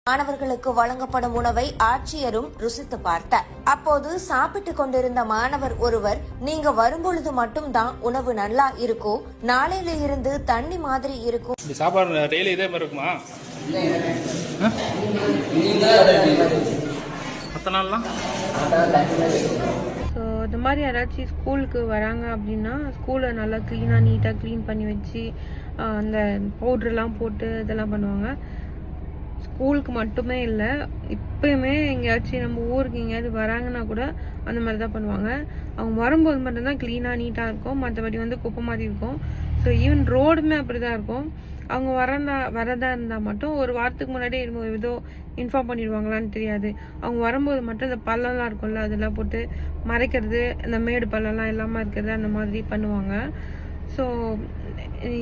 மாணவர்களுக்கு வழங்கப்படும் உணவை ஆட்சியரும் ருசித்து பார்த்தார். அப்போது சாப்பிட்டுக் கொண்டிருந்த மாணவர் ஒருவர், நீங்க வரும்பொழுது மட்டும்தான் உணவு நல்லா இருக்கும், நாளையில இருந்து தண்ணி மாதிரி இருக்கும். சாப்பாடு டெய்லி இதே மாதிரி இருக்குமா? மற்ற நாள்லாம் ஸோ இந்த மாதிரி யாராச்சும் ஸ்கூலுக்கு வராங்க அப்படின்னா ஸ்கூலை நல்லா க்ளீனாக நீட்டாக க்ளீன் பண்ணி வச்சு அந்த பவுட்ரெலாம் போட்டு இதெல்லாம் பண்ணுவாங்க. ஸ்கூலுக்கு மட்டுமே இல்லை, இப்போயுமே எங்கேயாச்சும் நம்ம ஊருக்கு எங்கேயாவது வராங்கன்னா கூட அந்த மாதிரி தான் பண்ணுவாங்க. அவங்க வரும்போது மட்டும்தான் க்ளீனாக நீட்டாக இருக்கும், மற்றபடி வந்து குப்பை மாதிரி இருக்கும். ஸோ ஈவன் ரோடுமே அப்படி தான் இருக்கும். அவங்க வரதா இருந்தால் மட்டும் ஒரு வாரத்துக்கு முன்னாடியே ஏதோ இன்ஃபார்ம் பண்ணிடுவாங்களான்னு தெரியாது. அவங்க வரும்போது மட்டும் இந்த பள்ளம்லாம் இருக்கும்ல அதெல்லாம் போட்டு மறைக்கிறது, இந்த மேடு பள்ளம்லாம் இல்லாமல் இருக்கிறது அந்த மாதிரி பண்ணுவாங்க. ஸோ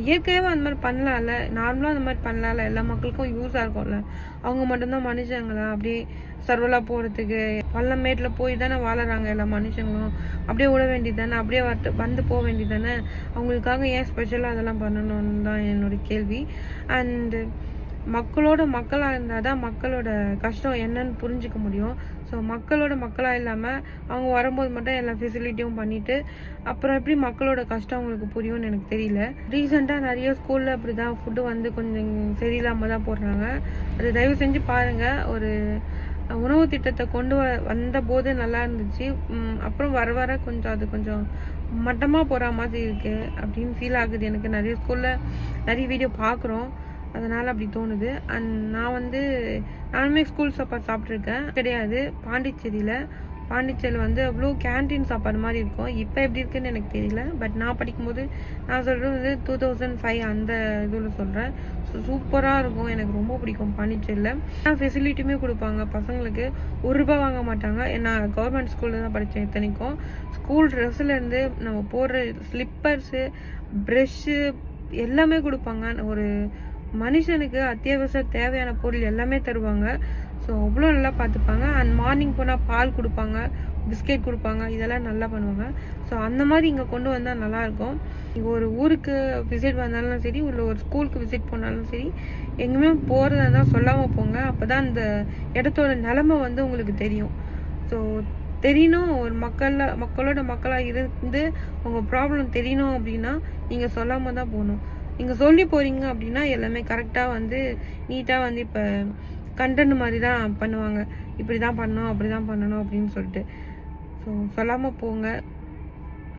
இயற்கையாகவே அந்த மாதிரி பண்ணலாம்ல, நார்மலாக அந்த மாதிரி பண்ணலாம்ல, எல்லா மக்களுக்கும் யூஸாக இருக்கும்ல. அவங்க மட்டும்தான் மனுஷங்களா அப்படியே சர்வலாக போகிறதுக்கு பள்ளம் மேட்டில் போய் தானே வாழறாங்க எல்லா மனுஷங்களும். அப்படியே விட வேண்டியது தானே, அப்படியே வந்து போக வேண்டியது தானே. அவங்களுக்காக ஏன் ஸ்பெஷலாக அதெல்லாம் பண்ணணும்னு தான் என்னோட கேள்வி. அண்டு மக்களோட மக்களாக இருந்தால் தான் மக்களோட கஷ்டம் என்னன்னு புரிஞ்சிக்க முடியும். ஸோ மக்களோட மக்களாக இல்லாமல் அவங்க வரும்போது மட்டும் எல்லா ஃபெசிலிட்டியும் பண்ணிவிட்டு அப்புறம் எப்படி மக்களோட கஷ்டம் அவங்களுக்கு புரியும்னு எனக்கு தெரியல. ரீசெண்டாக நிறைய ஸ்கூலில் அப்படி தான் ஃபுட்டு வந்து கொஞ்சம் சரியில்லாமல் தான் போடுறாங்க. அது தயவு செஞ்சு பாருங்கள். ஒரு உணவு திட்டத்தை கொண்டு வந்த போது நல்லா இருந்துச்சு, அப்புறம் வர வர கொஞ்சம் அது கொஞ்சம் மட்டமாக போகிற மாதிரி இருக்குது அப்படின்னு ஃபீல் ஆகுது எனக்கு. நிறைய ஸ்கூலில் நிறைய வீடியோ பார்க்குறோம், அதனால் அப்படி தோணுது. அண்ட் நானுமே ஸ்கூல் சாப்பாடு சாப்பிட்ருக்கேன் கிடையாது. பாண்டிச்சேரியில் வந்து அவ்வளோ கேன்டீன் சாப்பாடு மாதிரி இருக்கும். இப்போ எப்படி இருக்குன்னு எனக்கு தெரியல, பட் நான் படிக்கும்போது நான் சொல்கிறது வந்து 2005 அந்த இதில் சொல்கிறேன். ஸோ சூப்பராக இருக்கும், எனக்கு ரொம்ப பிடிக்கும் பாண்டிச்சேரியில். ஃபெசிலிட்டியுமே கொடுப்பாங்க பசங்களுக்கு. ₹1 வாங்க மாட்டாங்க. நான் கவர்மெண்ட் ஸ்கூலில் தான் படித்தேன். இத்தனைக்கும் ஸ்கூல் ட்ரெஸ்ஸுலேருந்து நம்ம போடுற ஸ்லிப்பர்ஸு, ப்ரெஷ்ஷு எல்லாமே கொடுப்பாங்க. ஒரு மனுஷனுக்கு அத்தியாவசிய தேவையான பொருள் எல்லாமே தருவாங்க. ஸோ அவ்வளோ நல்லா பார்த்துப்பாங்க. அண்ட் மார்னிங் போனால் பால் கொடுப்பாங்க, பிஸ்கெட் கொடுப்பாங்க, இதெல்லாம் நல்லா பண்ணுவாங்க. ஸோ அந்த மாதிரி இங்கே கொண்டு வந்தால் நல்லாயிருக்கும். இங்கே ஒரு ஊருக்கு விசிட் வந்தாலும் சரி, இல்லை ஒரு ஸ்கூலுக்கு விசிட் போனாலும் சரி, எங்கேயுமே போகிறதா இருந்தால் சொல்லாமல் போங்க. அப்போ தான் அந்த இடத்தோட நிலமை வந்து உங்களுக்கு தெரியும். ஸோ தெரியணும், ஒரு மக்களோட மக்களாக இருந்து உங்கள் ப்ராப்ளம் தெரியணும் அப்படின்னா நீங்கள் சொல்லாமல் தான் போகணும். நீங்கள் சொல்லி போகிறீங்க அப்படின்னா எல்லாமே கரெக்டாக வந்து நீட்டாக வந்து இப்போ கண்டென்ட் மாதிரி தான் பண்ணுவாங்க. இப்படி தான் பண்ணணும், அப்படி தான் பண்ணணும் அப்படின்னு சொல்லிட்டு. ஸோ சொல்லாமல் போங்க.